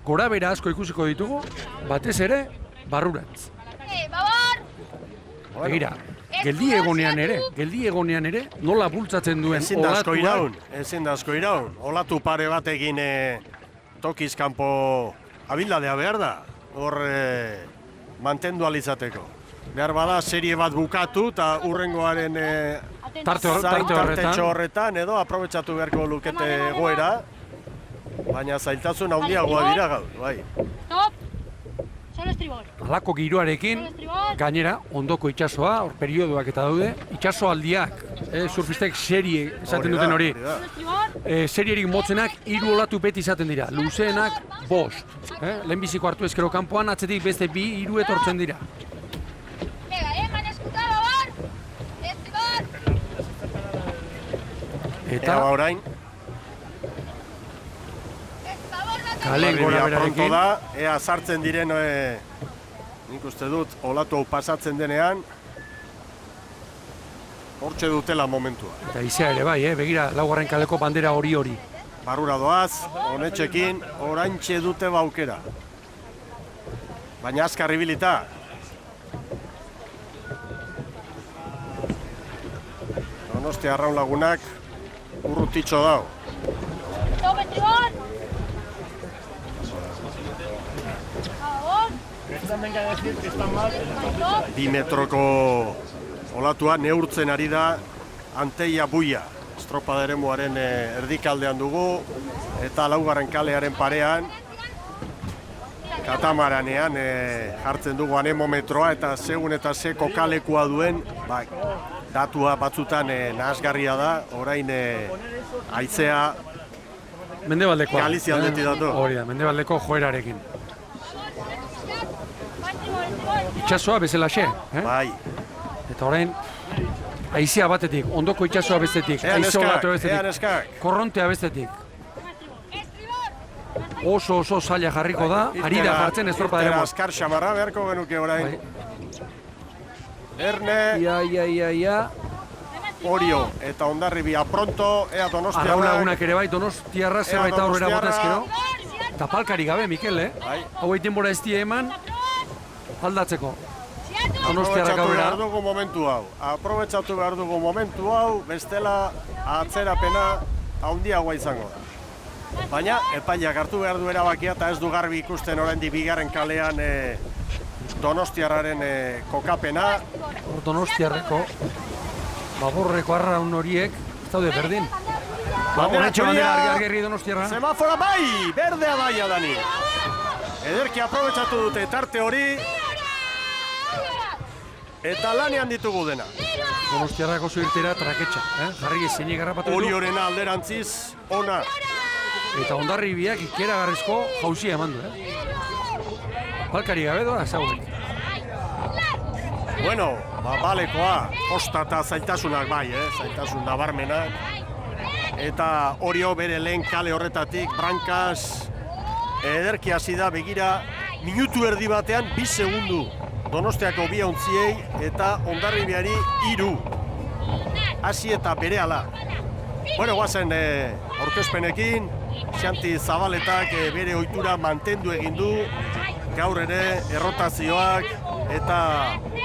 gora bera asko ikusiko ditugu, batez ere, barrurantz. Begira, geldi egonean ere, nola bultzatzen duen ezin da asko iraun. Olatu pare batekin tokiz kanpo abildadea behar da, hor mantendu alizateko. Behar bada serie bat bukatu eta urrengoaren tartetxo horretan edo aprobetxatu beharko lukete egoera, baina zailtasun handiagoa dira gaur, bai. Halako giroarekin, gainera, ondoko itsasoa, hor periodoak eta daude, itsasoaldiak, surfistek serie esaten duten hori. Serierik motzenak 3 olatu beti izaten dira, luzeenak 5. Lehenbiziko hartu ezkero kanpoan, atzetik beste 2-3 etortzen dira. Eta orain kalen gora berarekin ea sartzen diren, nik uste dut, olatu hau pasatzen denean, hortxe dutela momentua. Eta izea ere bai, begira, laugarren kaleko bandera hori. Barrura doaz, honetxekin, oraintxe dute baukera. Baina azkar ibilita. Donostia Arraun Lagunak urrutitxo dau. 2 metroko olatua neurtzen ari da Anteia Buia. Estropada eremuaren erdikaldean dugu eta laugarren kalearen parean katamaranean jartzen dugu anemometroa eta segun eta ze kokalekua duen datua batzutan nahasgarria da, orain haizea Galizia aldetik datu. Hori da, mendebaldeko joerarekin. Itxasoa bezalaxe, Bai. Eta orain, haizea batetik, ondoko itxasoa bestetik, haize olatu bestetik, korrontea bestetik. Oso zaila jarriko da, ari da jartzen estropada ere. Azkar xamarra beharko genuke orain. Erne, Ia. Orio eta Hondarribia pronto, ea Donostiarrak. Arraun Lagunak ere bai, Donostiarra zerbait aurrera botazkero. Eta palkari gabe, Mikel, Hau egiten bora ez die eman, aldatzeko. Donostiarrak aurrera. Aprobetxatu behar dugu momentu hau, bestela atzerapena handiagoa izango da. Baina, epaileak hartu behar du erabakia eta ez du garbi ikusten oraindik bigarren kalean Donostiarraren kokapena. Donostiarreko Baborreko Arraun horiek, ez daude berdin. Honetxe bandera argi Donostiarra. Semafora bai, berdea daia Dani. Ederki aprobetxatu dute tarte hori. Eta lanean ditugu dena. Donostiarrako zuirtera traketxa, jarri ezinik garrapatu du. Oriorena alderantziz, ona. Eta Hondarribiak ikeragarrizko jauzia eman du, Balkari gabe doa, zaurrik. Bueno, balekoa, kosta eta zailtasunak bai, zailtasun nabarmenak. Eta Orio bere lehen kale horretatik, brankaz, ederki hasi da, begira, minutu erdi batean 2 segundu. Donostiako 2 ontziei eta Hondarribiari 3. Hasi eta berehala. Bueno, guazen aurkezpenekin, Xanti Zabaletak bere ohitura mantendu egin du, gaur ere errotazioak eta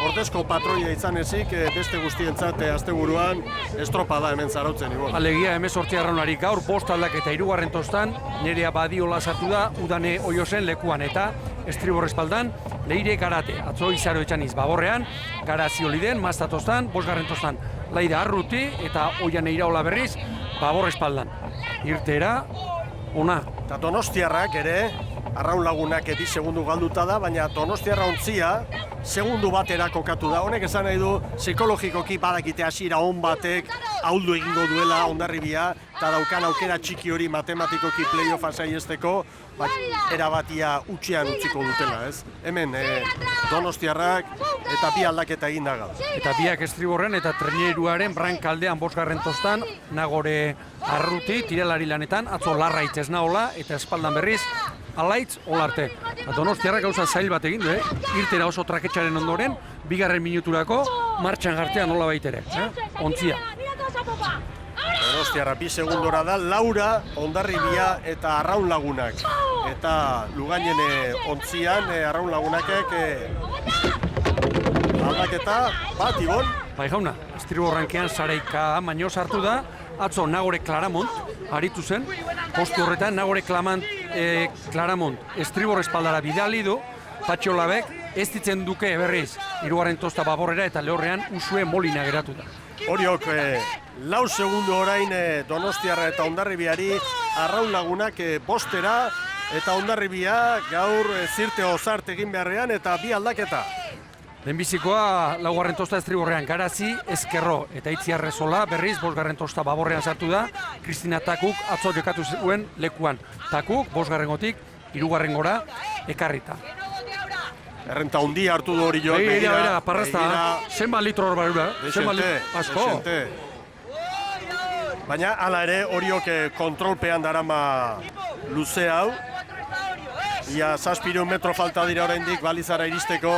ordezko patroia izan ezik, beste guztientzat asteburuan estropada hemen zarautzen igo. Alegia 18 Arraunari gaur 5 aldaketa 3. tostan, Nerea Badiola sartu da Udane Oiosen lekuan eta estribor espaldan Leire Garate, atzo Izaro Etxaniz Baborrean, Garazio Liden, Mazta tostan, 5. tostan Laida Arruti eta Oiane Iraola berriz Babor espaldan. Irtera, ona. Eta Donostiarrak ere, Arraun Lagunak 2 segundu galduta da, baina Donostiarra ontzia segundu batera kokatu da. Honek esan nahi du, psikologikoki badakite hasiera on batek ahuldu egingo duela Hondarribia, eta daukan aukera txiki hori matematikoki play-offa saiesteko, erabatia utxean utziko dutela, ez? Hemen Donostiarrak eta 2 aldaketa egin da gaur. Eta biak estriborren eta treneruaren brankaldean 5. tostan, Nagore Arruti, tiralari lanetan, atzo Larraitz ez nahola, eta espaldan berriz, Alaitz Olarte. Donostiarrak gauza zail bat egin du, irtera oso traketxaren ondoren, 2. minuturako, martxan jartea nola baitere, ontzia. Donostiarra 2 segundora da, Laura, Hondarribia eta Arraun Lagunak. Eta Lugainen ontzian, Arraun Lagunakek aldaketa bat, Ibon? Bai jauna, estriborrankean Sareika Mañoz hartu da, atzo Nagore Claramont aritu zen, postu horretan Nagore Claramont estribor espaldara bidali du, Patxo Labek ez ditzen duke berriz, 3. tosta Baborrera eta lehorrean Usue Molina geratu da. Horiok, 4 segundu orain Donostiarra eta Hondarribiari, Arraun Lagunak bostera, eta Hondarribia gaur zirte ozart egin beharrean eta bi aldaketa. Lehenbizikoa 4. tosta estriborrean Garazi, Ezkerro eta Itziarrezola berriz 5. tosta Baborrean sartu da, Kristina Takuk atzo jokatu zuen lekuan. Takuk 5. 3. gora ekarrita. Errenta hundi hartu du hori joak, begira, parrazta, zenbat litro hor barura, asko. Baina, hala ere, horiok kontrolpean darama luze hau. Ia 700 metro falta dira oraindik balizara iristeko.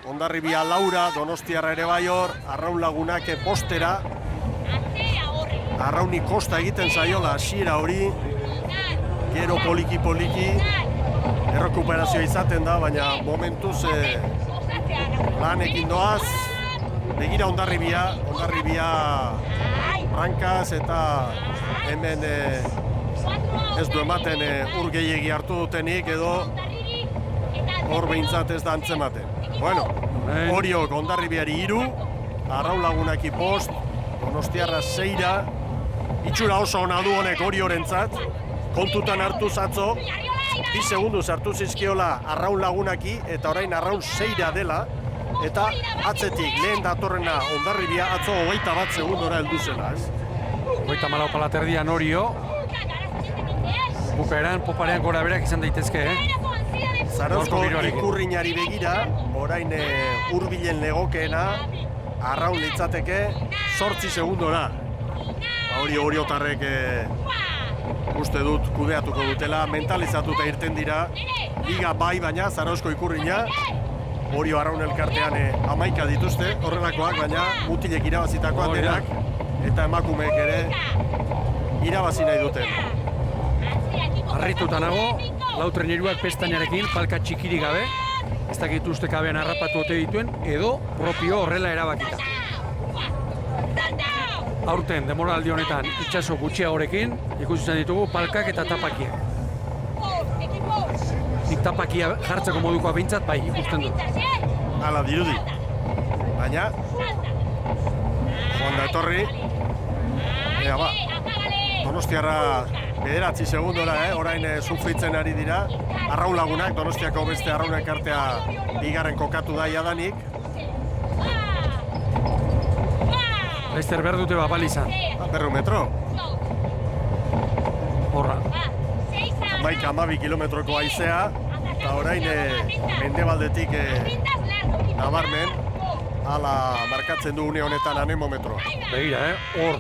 Hondarribia Laura, Donostiarra ere bai hor, Arraun Lagunak postera. Arrauni kosta egiten zaiola hasiera hori. Gero poliki-poliki. Errekuperazioa izaten da, baina momentuz lanekin doaz. Begira Hondarribia Brankaz eta hemen ez du ematen ur gehiegi hartu dutenik edo hor behintzat ez da antzematen. Bueno, horiok Hondarribiari 3, Arraun Lagunaki 5, Donostiarra 6, itxura oso ona du honek Oriorentzat, kontutan hartu zatzo, 2 segundu sartu zizkiola Arraun Lagunaki eta orain Arraun 6 dela, eta atzetik lehen datorrena Hondarribia atzo 21 segundora heldu zela, ez? 34 palaterdian Orio, bukaeran poparean gora berak izan daitezke, Zarauzko Ikurrinari begira, orain hurbilen legokeena, Arraun litzateke 8 segundora. Hori Oriotarrek uste dut kudeatuko dutela, mentalizatuta irten dira, liga bai baina Zarauzko Ikurrina, Orio Arraun elkartean 11 dituzte, horrelakoak, baina mutilek irabazitakoak denak, eta emakumeek ere irabazi nahi duten. Harrituta nago, lau treneruak pestainarekin, palka txikiri gabe, ez dakit uste kabean harrapatu ote dituen, edo propio horrela erabakita. Aurten, demoraldi honetan, itxaso gutxiagorekin, ikusi izan ditugu palkak eta tapakiak. Nik tapakia jartzeko modukoa behintzat, bai, ikusten dut. Hala dirudi. Baina, joan da etorri, ea ba, Donostiarra 9 segundora, orain sufritzen ari dira. Arraun Lagunak, Donostiako beste Arraunak artea bigarren kokatu da jadanik. Laster behar dute balizan. 100 metro. Horra. 12 kilometroko haizea, eta orain mendebaldetik nabarmen, hala markatzen du une honetan anemometroa. Begira, hor,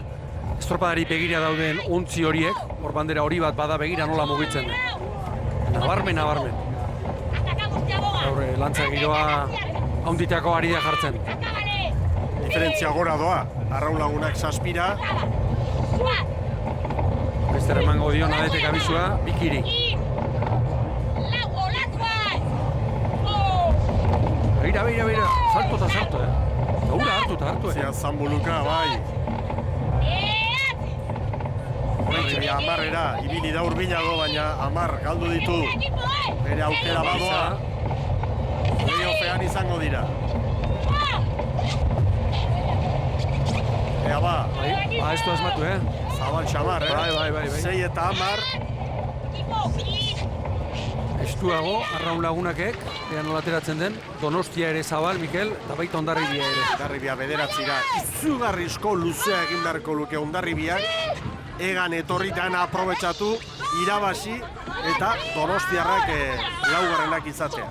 estropadari begira dauden ontzi horiek, hor bandera hori bat bada begira nola mugitzen den. Nabarmen. Gaur, lantza giroa haunditako ari da jartzen. Diferentzia gora doa, Arraun Lagunak 7. Bester emango dio nadetek abizua, bikiri. Begira, salto eta salto, Gaura hartu, Zia Zambuluka, bai. Hondarribia 10 ibili da hurbilago, baina 10 galdu ditu. Bere aukera badoa. Playoffean izango dira. Ea ba. Ez du asmatu, Zabal xamar, Bai. 6 eta 10. Estuago, Arraun Lagunakek, ea nola ateratzen den, Donostia ere Zabal, Mikel, eta baita Hondarribia ere. Hondarribia 9 izugarrizko luzea egin beharko luke Hondarribiak, egan etorritan aprobetxatu, irabazi eta Donostiarrak 4. izatea.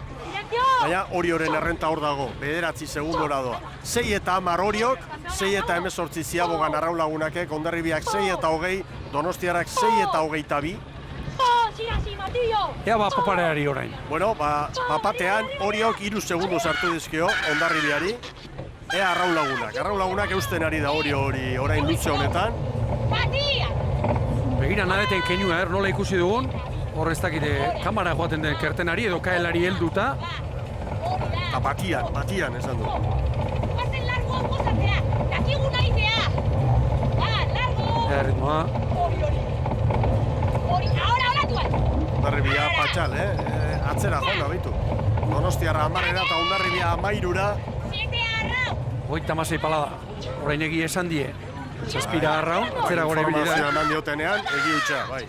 Baina Orioren errenta hor dago, 9 segundora doa. 6 eta 10 Oriok, 6 eta 18 Ziabogan Arraun Lagunakek, Hondarribiak 6 eta 20, Donostiarrak 6 eta 22. Ea ba popareari orain. Bueno, batean Oriok 3 segundu sartu dizkio Hondarribiari. Ea Arraun Lagunak eusten ari da hori orain luze honetan. Begira nadeten keinua, nola ikusi dugun. Hor ez dakite kamara joaten den kertenari edo kaelari helduta. Eta batian esan du. Guazen largo gozatzea, dakigun aitea. Largo. Ritmoa. Hori, ahora olatuan. Hondarribia patxal, atzera joan abitu. Donostiarra 10 eta Hondarribia 13. 7 arrau. 36 palada. Orain egi esan die. Zazpira arrau, atzera gore bilida. Informazioa eman diotenean, egi utxa, bai.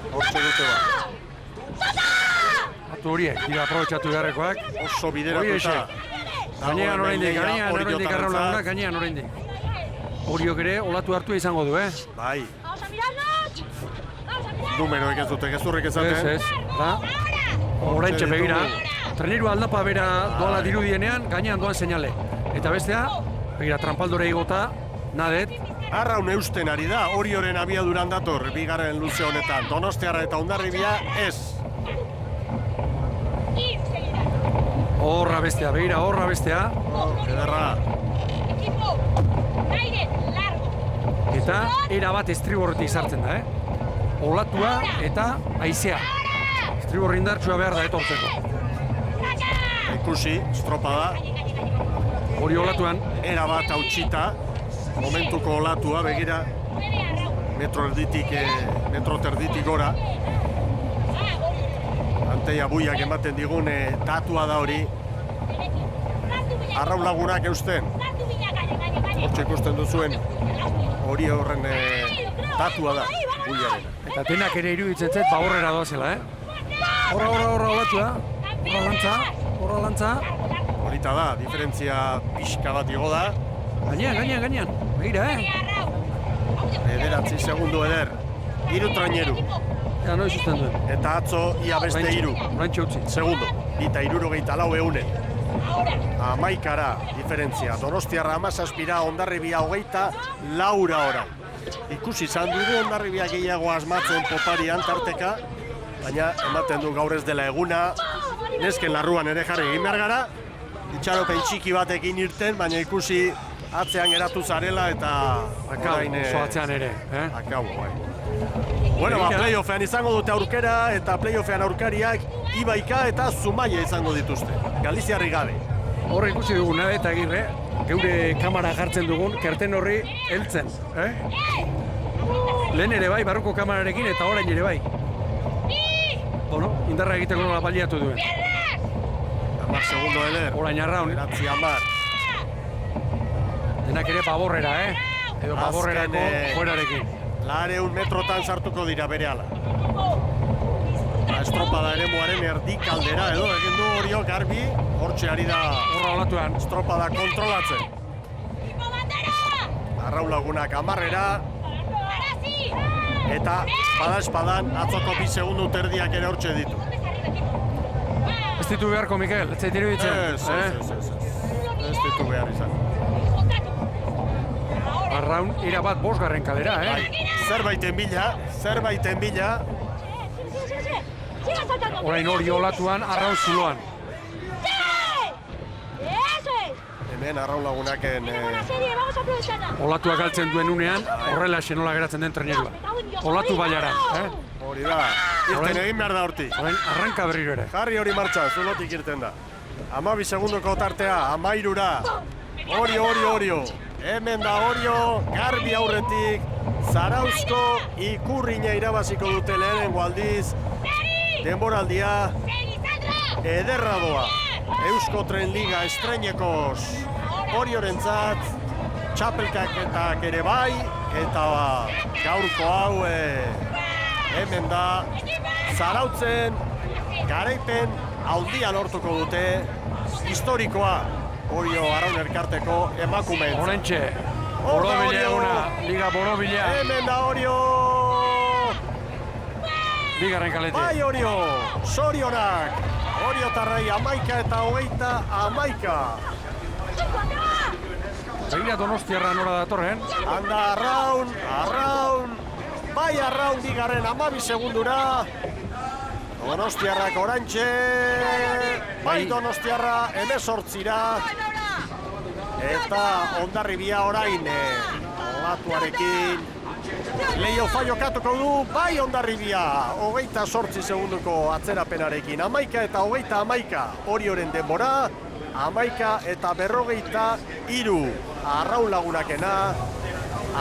Hortxe dute bat. Atu horiek, dira aprobetxatu beharrekoak. Oso bideratuta. Gainean oraindik arraun gainean oraindik. Horiok ere olatu hartua izango du, Bai, Vamos a mirarnos. Vamos a mirarnos. numeroek ez dute gezurrik ezaten. Ez, da. Oraintxe begira. Treneru aldapa bera doala dirudienean, gainean doan seinale. Eta bestea, begira, trampaldore igota, nadet. Arraun eusten ari da, Orioren abiaduran dator, bigarren luze honetan. Donostiarra eta Hondarribia ez. Y seguirá. Horra bestea, begira, horra bestea. Ederra. Equipo. Aire largo. Eta erabat estriborretik sartzen da, Olatua eta haizea. Estriborri indartsua behar da etortzeko. Ikusi, estropada, Hori olatuan, erabat hautsita, momentuko olatua, begira, 9 arrau. metro terditik gora. Anteia buiak ematen digun datua da hori. Arraun lagunak eusten, hortxe ikusten duzuen, hori horren datua da, buiaren. eta denak ere iruditzen zait baborrera doazela, Horra olatua, horra lantza. Horita da, diferentzia pixka bat igo da. Gainean, begira, 9 segundu eder, 3 traineru. Ja, noiz usten duen. Eta atzo, ia beste 3 Oraintxe utzi. segundo. Eta 64 eunen. 11 diferentzia. Donostiarra 17, Hondarribia 24 ora. Ikusi izan dugu Hondarribia gehiago asmatzen poparian tarteka, baina ematen du gaur ez dela eguna. Nesken larruan ere jarri egin behar gara. Itxaropen txiki batekin irten, baina ikusi atzean geratu zarela eta Akau, oso atzean ere, Akau, bai. Bueno, playoffean izango dute aurkera eta playoffean aurkariak Ibaika eta Zumaia izango dituzte. Galiziarri gabe. Horre ikusi dugu nabe eta agirre, geure kamara jartzen dugun, kerten horri heltzen, Lehen ere bai, barruko kamararekin eta orain ere bai. Bueno, indarra egiteko nola baliatu duen. 10 segundo eder. Orain arraun, 10. denak ere baborrera, Edo baborrerako Azken, fuerarekin. 200 metrotan sartuko dira berehala. Estropada ere muaren erdikaldera edo egin du Orio garbi, hortxe ari da Horra olatuan. estropada kontrolatzen. Arraun lagunak 10 eta bada-espadan atzoko 2 segundu terdiak ere hortxe ditu. Ez ditu beharko, Mikel, ez zait iruditzen. Ez ditu behar izan. Arraun, irabat 5. kalera, Zerbaiten bila, Siga saltando. Orain hori olatuan, arraun zuloan. Eso es. hemen arraun lagunaken Buena serie, vamos a aprovecharla. Olatua galtzen duen unean, horrela xenola geratzen den trenerua. Olatu bailara, hori da, irten egin behar da hortik. Orain, arranka berriro ere. Jarri hori martxan, zulotik irten da. 12 segundoko tartea, 13. Orio. Hemen da Orio, garbi aurretik, Zarauzko Ikurrina irabaziko dute lehenengo aldiz. Denboraldia ederra doa. Eusko Tren Liga estreinekoz Oriorentzat, txapelkaketak ere bai, eta gaurko hau hemen da Zarautzen garaipen handia lortuko dute historikoa Orio Arraun Elkarteko emakumeentzat. Horentxe, borobila eguna, liga borobila. Hemen da Orio! Bigarren kalete. Bai Orio, zorionak! Oriotarrei 11 eta 11. Begira Donostiarra nora datorren. Handa Arraun! Bai Arraun bigarren 12 segundura. Donostiarrak orantxe, bai Donostiarra 18ra. Eta Hondarribia orain olatuarekin Leio Faio katuko du, bai Hondarribia, 28 segunduko atzerapenarekin, 11 eta 11, Orioren denbora, 11 eta 43, Arraun Lagunakena,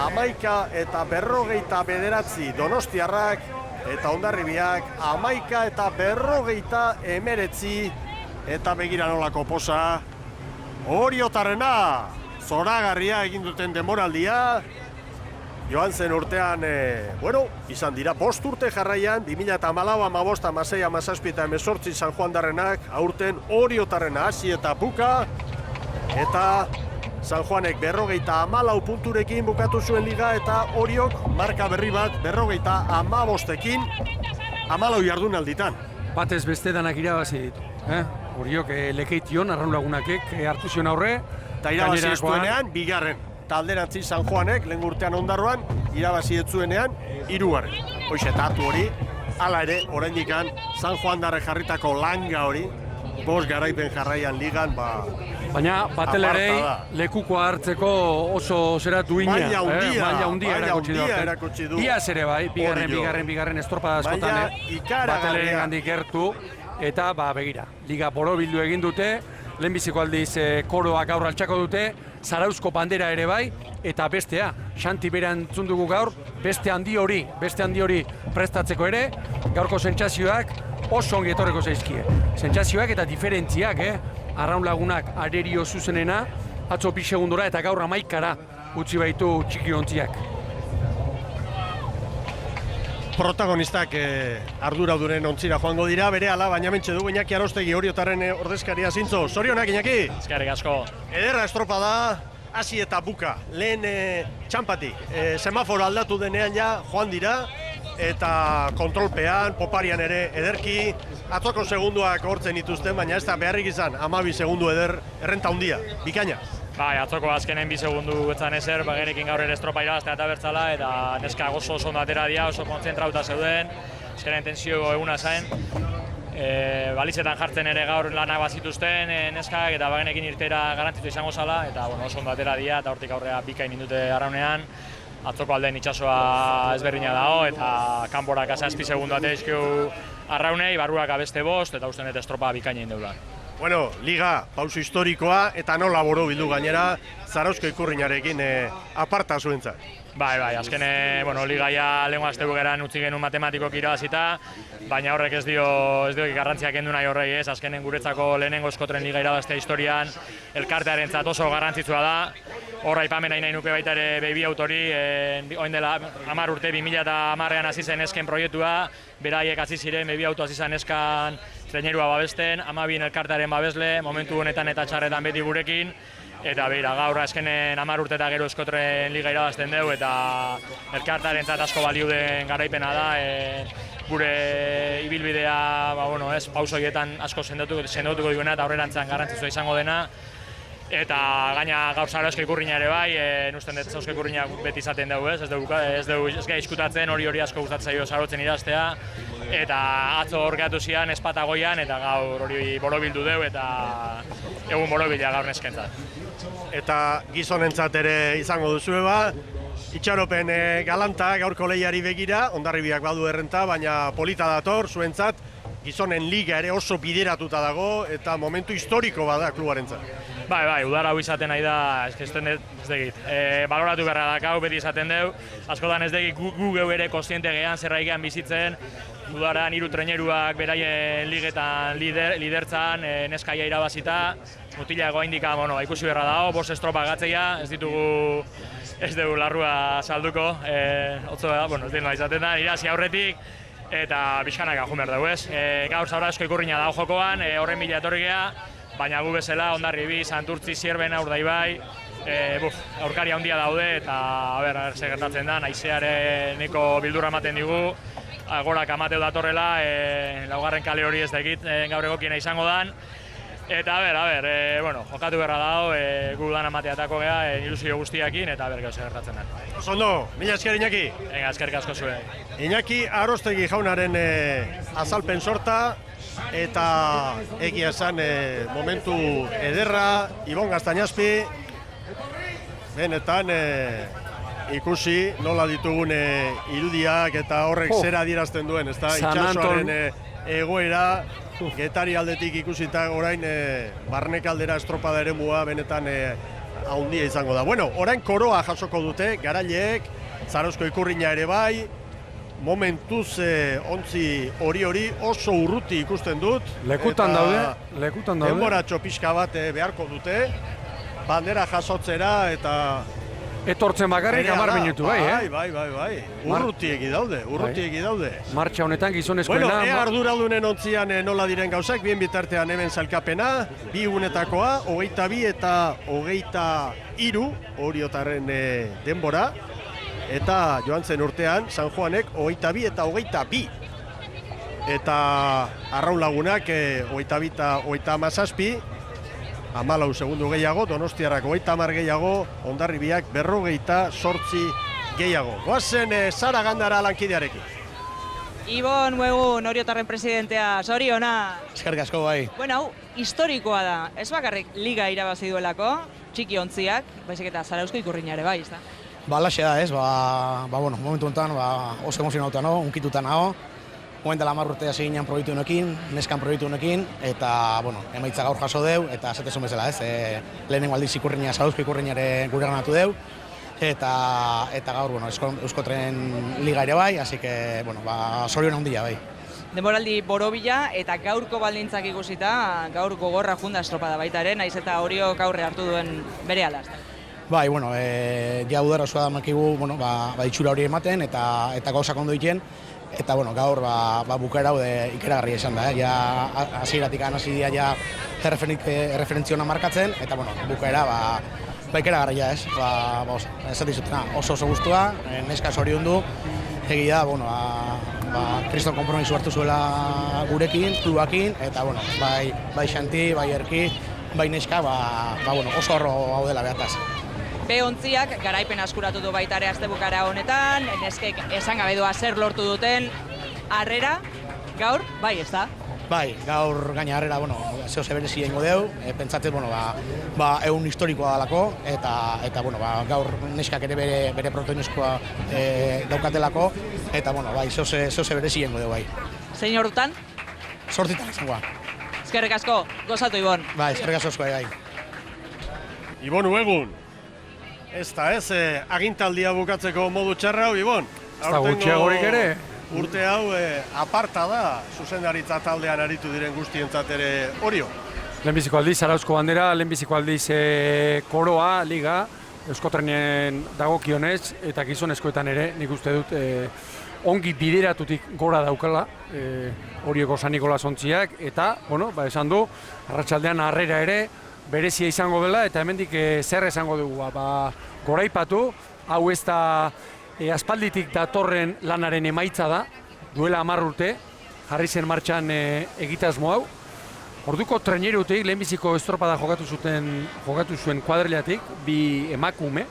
11 eta 49 Donostiarrak, eta Hondarribiak, 11 eta 49, eta begira nolako posa, Oriotarrena, zoragarria egin duten denboraldia, joan zen urtean, izan dira, 5 urte jarraian, 2014, 15, 16, 17 eta 18 San Juan darrenak, aurten Oriotarrena hasi eta buka, eta San Juanek 54 punturekin bukatu zuen liga, eta Oriok marka berri bat 55ekin, 14 jardunalditan. Batez beste danak irabazi ditu. Oriok lekeition, Arraun Lagunakek hartu zion aurre, eta irabazi ez duenean, bigarren. Talderantzi San Juanek, lehen urtean Ondarroan, irabazi ez zuenean, 3. Hoxe, eta hartu hori, hala ere, oraindikan San Juan darre jarritako langa hori, 5 garaipen jarraian ligan, baina batelerei lekukoa hartzeko oso zera duina. Maila hundia erakutsi du. Iaz ere bai, bigarren estropada askotan, batelerei gandik gertu, eta begira, liga borobildu egin dute, lehenbiziko aldiz koroak gaur altxako dute, Zarauzko bandera ere bai, eta bestea, Xanti bera entzun dugu gaur, beste handi hori prestatzeko ere, gaurko sentsazioak oso ongi etorreko zaizkie. Sentsazioak eta diferentziak, Arraun Lagunak arerio zuzenena, atzo 2 segundora eta gaur 11 utzi baitu txikiontziak. Protagonistak arduradunen ontzira joango dira, berehala, baina mentxe dugu Iñaki Arostegi Oriotarren ordezkaria zintzo. Zorionak, Iñaki? Eskerrik asko. Ederra estropada, hasi eta buka. Lehen txampatik, semaforo aldatu denean ja joan dira, eta kontrolpean, poparian ere ederki, atzoko segunduak hortzen dituzten, baina ez da beharrik izan, 12 segundu errenta handia, bikaina. Bai, atzoko azkenen 2 segundu etzan ezer, genekin gaur ere estropa irabaztea eta bertzala, eta neska oso ondo atera dira, oso kontzentrauta zeuden, azkenen tensio eguna zain. Balitzetan jartzen ere gaur lanak bazituzten neskak, eta genekin irtera garantzitu izango zala, eta oso ondo atera dira, eta hortik aurrea bikain indute Arraunean. Atzoko aldean itxasoa ezberdina dago, eta kanborak 7 segundu ateizkiu Arraunei, barruak abeste 5, eta usten dut estropa bikaina indeula. Bueno, liga, pauso historikoa, eta nola borobildu gainera, Zarauzko Ikurrinarekin aparta zuentzat. Bai, azken, ligaia lehenko azte bugeran utzi genuen matematikoak irabazita, baina horrek ez dio garrantziak kendu nahi horrei ez, azkenen guretzako lehenengo eskotren liga irabaztea historian, elkartearentzat oso garrantzitsua da, horra aipamena nahi nuke baita ere Baby Autori, oin dela 10 urte 2010an hasi zen esken proiektua, beraiek hasi ziren Baby Auto hasi zen eskan trainerua babesten, 12 elkartearen babesle, momentu honetan eta txarretan beti gurekin, eta beira, gaur azkenen 10 urte eta gero eskotren liga irabazten dugu, eta elkartearentzat asko balio den garaipena da, gure ibilbidea, pauso horietan asko sendotuko duena eta aurrerantzan garrantzitsua izango dena. Eta gaina gaur Zarauzko Ikurrina ere bai, usten dut Zarauzko Ikurrina beti izaten dugu ez gai izkutatzen, hori asko gustatzen zaio Zarautzen idaztea, eta atzo hor gehatu zian espatagoian, eta gaur hori borobildu dugu, eta egun borobila gaur neskentzat. Eta gizonentzat ere izango duzue itxaropen galanta gaurko lehiari begira, Hondarribiak badu errenta, baina polita dator zuentzat, gizonen liga ere oso bideratuta dago, eta momentu historiko bada klubarentzat. Bai, udara hau izaten nahi da, ez degit. Baloratu beharra dakau, beti izaten dugu, askotan ez degit gu geu ere kontziente gehan zerraikean bizitzen, udaran 3 traineruak beraien ligetan lidertzan, neskaia irabazita, mutilago indika, ikusi beharra dago, 5 estropa gatzeia, ez dugu larrua salduko, ez dira izaten da, irazi aurretik, eta bizkanak ajun behar dugu ez. Gaur Zarauzko Ikurrina dago jokoan, horren bila etorri geha, baina gu bezala, Hondarribi, Santurtzi, Zierbena, Urdaibai, aurkari handia daude, eta zer gertatzen da, haizeareneko bildurra ematen digu, gorak amateu datorrela, laugarren kale hori ez dakit gaur egokiena izango dan, eta jokatu beharra dago, gu dan amateatako geha, ilusio guztiakin, eta zer gertatzen da. Oso mila esker Iñaki. Eskerrik asko zuen. Iñaki Arostegi jaunaren azalpen sorta, eta egia esan momentu ederra, Ibon Gaztañazpi, benetan ikusi nola ditugun irudiak eta horrek zera adierazten duen, ezta? Itsasoaren egoera, Getari aldetik ikusita orain barnekaldera estropada eremua benetan handia izango da. Bueno, orain koroa jasoko dute, garaileek, Zarauzko ikurrina ere bai, momentuz ontzi hori oso urruti ikusten dut. Lekutan daude. Denboratxo pixka bat beharko dute, bandera jasotzera eta... Etortzen bakarrik 10 minutu, bai. Bai. Urrutiegi daude. Martxa honetan gizonezkoena... Bueno, arduradunen ontzian nola diren gauzak, bien bitartean hemen sailkapena, 2 unetakoa, 22 eta 23 Oriotarren denbora, eta joan zen urtean, San Juanek 22 eta 22. Eta Arraun Lagunak 22 eta 37, 14 segundu gehiago, Donostiarrak 30 gehiago, Hondarribiak 58 gehiago. Goazen Sara Gandara lankidearekin. Ibon, egun, Oriotarren presidentea, zoriona. Eskerrik asko bai. Bueno, hau, historikoa da. Ez bakarrik liga irabazi duelako, txiki ontziak, baizik eta Zarauzko ikurrina ere bai, ezta? Alaxe da ez, bueno, momentu honetan oso emozionauta nago, unkituta nago. Momen dela 10 urte hasi ginen proiektu honekin, neskan proiektu honekin, eta, bueno, emaitza gaur jaso deu, eta esatezun bezala ez, lehenengo aldiz ikurriña, Zarauzko ikurriñare gure ganatu deu, eta gaur, bueno, Euskotren liga ere bai, así que, bueno, zorion handia bai. Denboraldi borobila eta gaurko baldintzak ikusita, gaur gogorra junda estropada baita ere, naiz eta Oriok aurre hartu duen bere alaz. Bai, bueno, ja udara osoa da makigu, bueno, itxura hori ematen, eta gauzak ondo egiten, eta, bueno, gaur, bukaera haude ikeragarria izan da, ja, hasieratik hasi dira, ja, erreferentziona markatzen, eta, bueno, bukaera, ikeragarria ez, esatizutena, oso guztua, neska zorion du, egia, bueno, kriston konpromiso hartu zuela gurekin, klubakin, eta, bueno, bai Xanti, bai Erki, bai neska, bueno, oso horro hau dela behataz. Behontziak garaipen askuratu du baita ere astebukara honetan, neskek esan gabe doa zer lortu duten harrera, gaur, bai, ez da? Bai, gaur gaina harrera, bueno, zehose berezi egingo deu, pentsatzen, bueno, egun historikoa dalako, eta bueno, gaur neskak ere bere protagonizkoa daukatelako, eta, bueno, bai, zehose berezi egingo deu, bai. Zein ordutan? 8 izangoa. Eskerrik asko, gozatu, Ibon. Bai, eskerrik asko, bai. Ibon, egun. Ez da ez, agintaldia bukatzeko modu txarra hau, Ibon. Ez da gutxiagorik ere. Urte hau aparta da, zuzendaritza taldean aritu diren guztientzat ere Orio. Lehenbiziko aldiz, Zarauzko bandera, lehenbiziko aldiz koroa, liga, Euskotrenen dagokionez, eta gizonezkoetan ere, nik uste dut, ongi bideratutik gora daukala, Orioko San Nikolas ontziak, eta, bueno, esan du, arratsaldean harrera ere, berezia izango dela, eta hemendik zer esango dugu, goraipatu, hau ez da aspalditik datorren lanaren emaitza da, duela 10 urte, jarri zen martxan egitasmo hau. Orduko trainerutik lehenbiziko estropada jokatu zuen kuadrilatik, 2 emakume,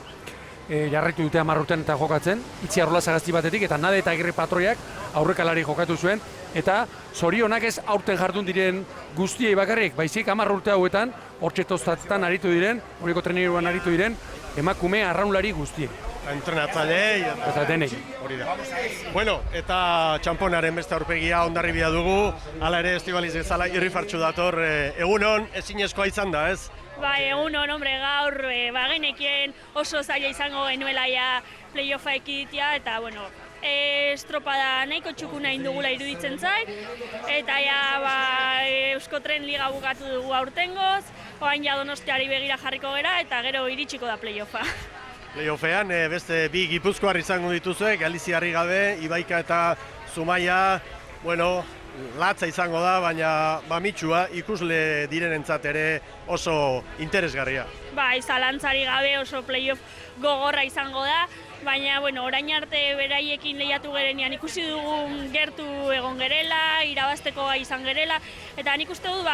jarraitu dute 10 urtean eta jokatzen, Itzi Arrola Sagasti batetik, eta Nade eta Agirre Patroiak aurrekalari jokatu zuen, eta zorionak ez aurten jardun diren guztiei bakarrik, baizik 10 urte hauetan, hortxe toztatzen aritu diren, Orioko traineruan aritu diren, emakume arraunlari guztiei. Entrenatzailei eta denei. Hori da. Bueno, eta txamponaren beste aurpegia Hondarribia dugu, hala ere Estibaliz bezala irrifartsu dator, egunon ezinezkoa izan da, ez? Bai, egunon, hombre, gaur genekien oso zaila izango genuela ja playoffa ekiditia, eta, bueno, estropada nahiko txukuna indugula iruditzen zait, eta ja, Euskotren liga bukatu dugu aurtengoz, oain ja Donostiari begira jarriko gera, eta gero iritsiko da playoffa. Playoffean beste 2 gipuzkoar izango dituzue, Galiziarri gabe, Ibaika eta Zumaia, bueno, latza izango da, baina mamitsua ikusle direnentzat ere oso interesgarria. Bai, zalantzari gabe oso playoff gogorra izango da, baina, bueno, orain arte beraiekin lehiatu gerenean ikusi dugun gertu egon gerela, irabazteko izan gerela, eta nik uste dut,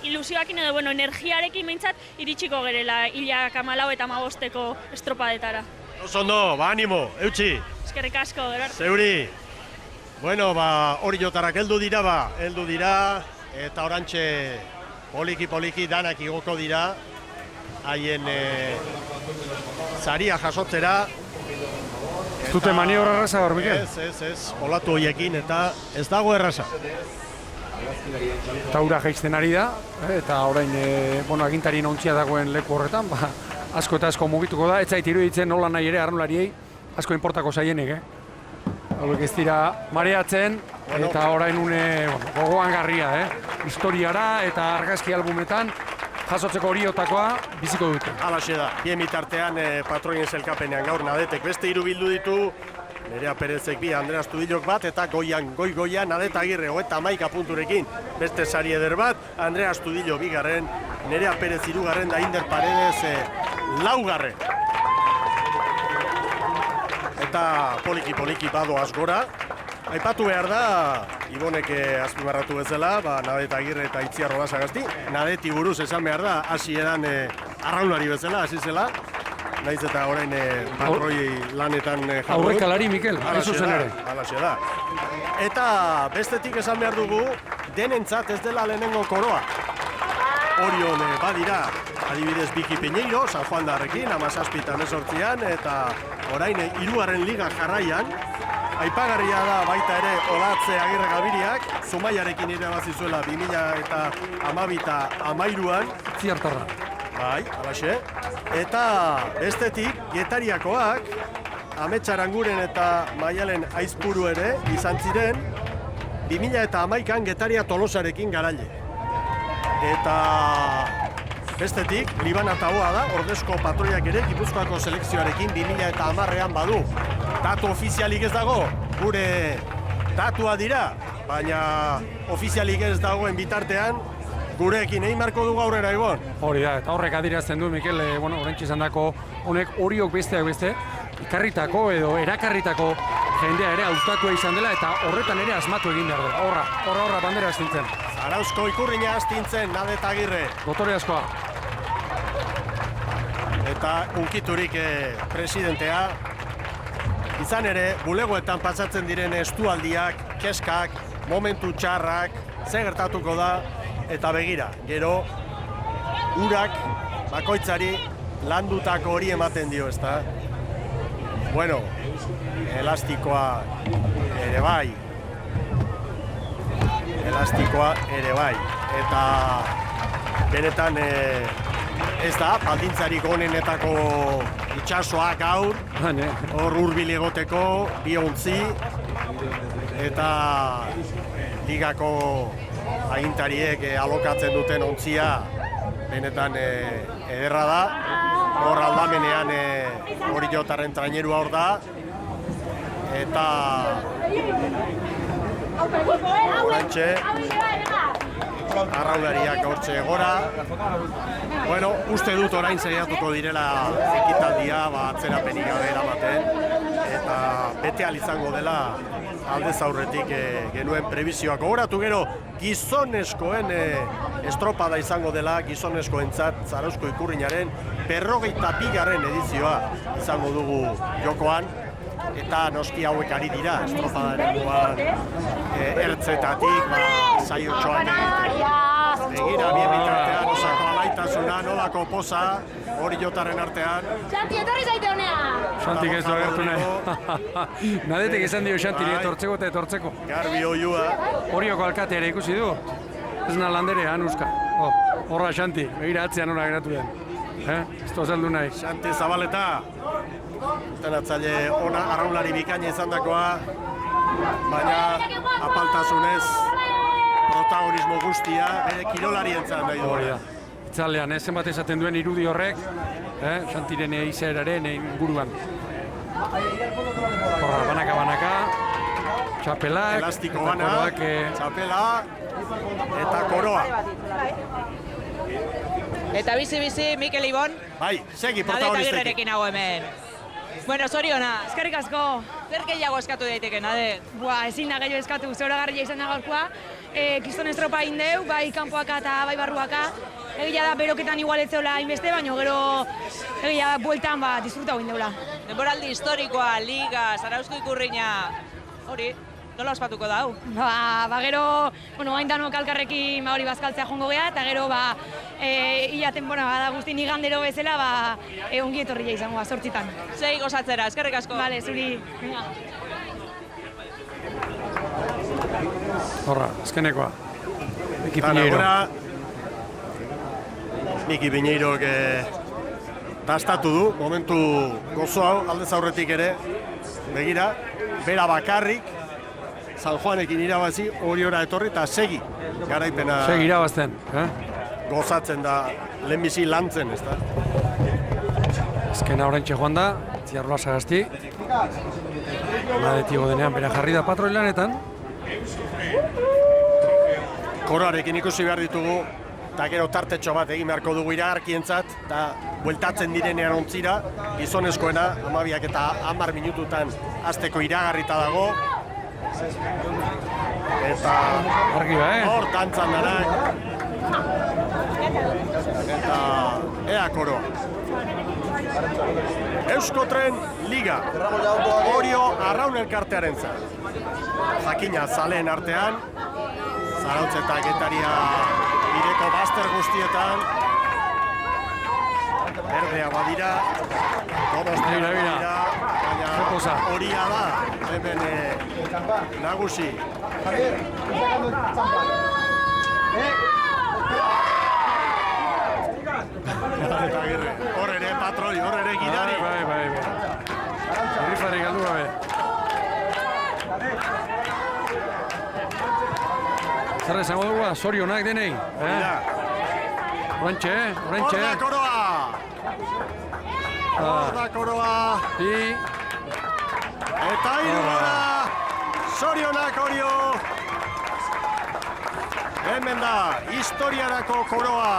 ilusioakin edo, bueno, energiarekin behintzat iritsiko gerela hilak 14 eta 15 estropadetara. Oso ondo, animo, eutxi! Eskerrik asko, gero. Zeuri! Bueno, Oriotarrak heldu dira, eta orantxe poliki danak igoko dira, haien saria jasotzera, Ez dute maniobra erraza gaur, Mikel? Ez, olatu horiekin eta ez dago erraza. Eta ura jaizten ari da, eta orain, agintarien ontzia dagoen leku horretan, asko eta asko mugituko da, ez zait iruditzen nola nahi ere arraunlariei asko inportako zaienik, Hauek ez dira mareatzen, eta orain gogoan garria, historiara eta argazki albumetan jasotzeko horiotakoa biziko dute. Halaxe da, bien bitartean patroien zelkapenean gaur Nadetek beste 3 bildu ditu, Nerea Perezek 2, Andre Astudillok bat, eta goian Nadet Agirre 31 punturekin. Beste sari eder bat, Andre Astudillo 2, Nerea Perez 3 da Inder Paredes 4. Eta poliki badoaz gora. Aipatu behar da, Ibonek azpimarratu bezala, Nadet Agirre eta Itziar Olazagasti. Nadeti buruz esan behar da, hasi edan arraunlari bezala, hasi zela. Naiz eta orain patroi lanetan jardu. Aurrekalari, Mikel, hain zuzen ere. Halaxe da. Eta bestetik esan behar dugu, denentzat ez dela lehenengo koroa. Orion badira, adibidez Biki Piñeiro, San Juan Darrekin, 17 eta 18an, eta orain 3. liga jarraian. Aipagarria da baita ere Olatze Agirre Gabiriak, Zumaiarekin irabazi zuela 2012 eta 13an. Ziartarra. Bai, halaxe. Eta bestetik, Getariakoak, Amets Aranguren eta Maialen Aizpuru ere izan ziren 2011an Getaria Tolosarekin garaile. Eta bestetik, Libana Taboa da, ordezko patroiak ere Gipuzkoako selekzioarekin 2010an badu. Datu ofizialik ez dago, gure datua dira, baina ofizialik ez dagoen bitartean, gurekin egin marko dugu aurrera, Ibon. Hori da, eta horrek adirazten du, Mikel, orentxe izan dako, honek horiok besteak beste, ikarritako edo erakarritako jendea ere hautatua izan dela, eta horretan ere asmatu egin behar dela. Horra bandera astintzen. Zarauzko ikurrina astintzen, Nadet Agirre. Dotore askoa. Eta unkiturik presidentea. Izan ere, bulegoetan pasatzen diren estualdiak, keskak, momentu txarrak, ze gertatuko da, eta begira, gero, urak bakoitzari landutako hori ematen dio, ezta? Bueno, elastikoa ere bai. Eta benetan ez da, baldintzarik onenetako itxasoak gaur, hor hurbil egoteko, 2 ontzi, eta ligako agintariek alokatzen duten ontzia benetan ederra da. Hor aldamenean Oriotarren trainerua hor da. Eta orantxe arraunlariak hortxe gora. Bueno, uste dut orain saiatuko direla ekitaldia, atzerapenik gabe eramaten, eta bete ahal izango dela aldez aurretik genuen prebizioak. Gogoratu gero, gizonezkoen estropada izango dela, gizonezkoentzat Zarauzko ikurrinaren 52. edizioa izango dugu jokoan. Eta noski hauek ari dira, estropadaren duan ertzetatik, saiotxoan egiten. Begira, bien bitartean, osako alaitasuna, nolako poza, Oriotarren artean. Xanti, etorri zaite honea! Xantik ez du agertu nahi. Nadetek esan dio Xantiri etortzeko eta etortzeko. Garbi oiua. Orioko alkatea ere ikusi du. Ez na landerean, Euska. Horra Xanti, begira atzean hona geratu den. Ez du azaldu nahi. Xanti Zabaleta. Tenatzaile ona, arraunlari bikaina izan dakoa, baina apaltasunez protagonismo guztia bere kirolarientzat nahi duena. Itzalean, zenbat esaten duen irudi horrek, Xantiren izaeraren inguruan. Horra, banaka, txapelak, elastiko bana, txapela eta koroa. Eta bizi, Mikel Ibon. Bai, segi Nadet protagonistekin. Agirrerekin hau hemen. Bueno, zoriona. Eskerrik asko. Zer gehiago eskatu daiteke, Nadet? Ezin da gehiago eskatu, zoragarria izan da gaurkoa. Kiston estropa egin deu, bai kanpoaka eta bai barruaka. Egia da beroketan igualetzeola hainbeste, baina gero egia da bueltan disfruta egin deula. Denboraldi historikoa, Liga, Zarauzko ikurrina, hori. Nola ospatuko da hau? Ba gero, bueno, hain danok alkarrekin hori bazkaltzea jongo gea, eta gero, hilaten, da guztin igandero bezala, ongi etorria izango, 8:00. Zei gozatzera, eskerrik asko. Vale, zuri. Horra, azkenekoa. Miki Eta Piñeiro. nagora, Miki Piñeirok tastatu du, momentu gozo hau, aldez aurretik ere, begira, bera bakarrik, San Juanekin irabazi, Oriora etorri eta segi garaipena Segi irabazten, gozatzen da, lehenbizi lantzen, ez da? Azkena oraintxe joan da, Ziarroa Sagasti. Nadetigo denean bera jarri da patroi lanetan. Koroarekin ikusi behar ditugu, eta gero tartetxo bat egin beharko dugu iragarkientzat, eta bueltatzen direnean ontzira, gizonezkoena, 12 eta 10 minututan hasteko iragarrita dago. Eta Argi ba, hor dantzan danak. Eta ea koroa. Euskotren Liga, Orio Arraun elkartearen zen. Jakina zaleen artean, Zarautz eta Getaria bideko bazter guztietan. Berdea badira, Donostia badira, baina horia da, hemen nagusi. Hor ere patroi, hor ere gidari. Bai. Herrifari galdu gabe. Zer esango dugu, zorionak denei. Orantxe. Hor da koroa! Hor da koroa! Bi. Eta irugara! Zorionak Orio! Hemen da, historiarako koroa,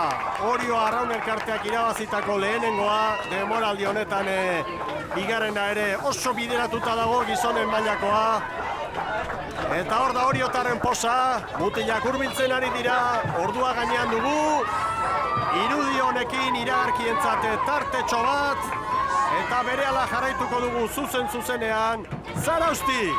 Orio Arraun elkarteak irabazitako lehenengoa, demoraldi honetan bigarrena ere oso bideratuta dago gizonen mailakoa. Eta hor da Oriotarren posa, mutilak hurbiltzen ari dira, ordua gainean dugu, irudi honekin iragarkientzat tartetxo bat, eta berehala jarraituko dugu zuzenean, Zarausti!